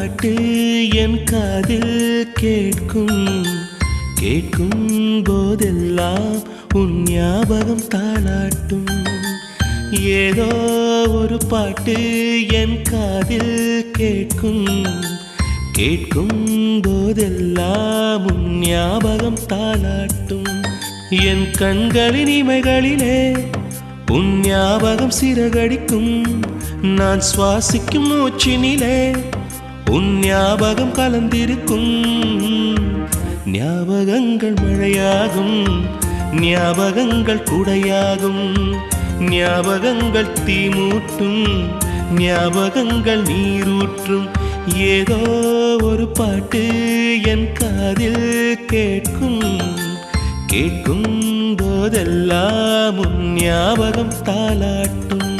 பாட்டு என் காதில் கேட்கும் கேட்கும் போதெல்லாம் உன் ஞாபகம் தாளாட்டும். ஏதோ ஒரு பாட்டு என் காதில் கேட்கும் கேட்கும் போதெல்லாம் உன் ஞாபகம் தாளாட்டும். என் கண்களின் இமைகளிலே உன் ஞாபகம் சிறகடிக்கும். நான் சுவாசிக்கும் மூச்சினிலே உன் ஞாபகம் கலந்திருக்கும். ஞாபகங்கள் மழையாகும், ஞாபகங்கள் குடையாகும், ஞாபகங்கள் தீமூட்டும், ஞாபகங்கள் நீரூற்றும். ஏதோ ஒரு பாட்டு என் காதில் கேட்கும் கேட்கும் போதெல்லாம் உன் ஞாபகம் தாளாட்டும்.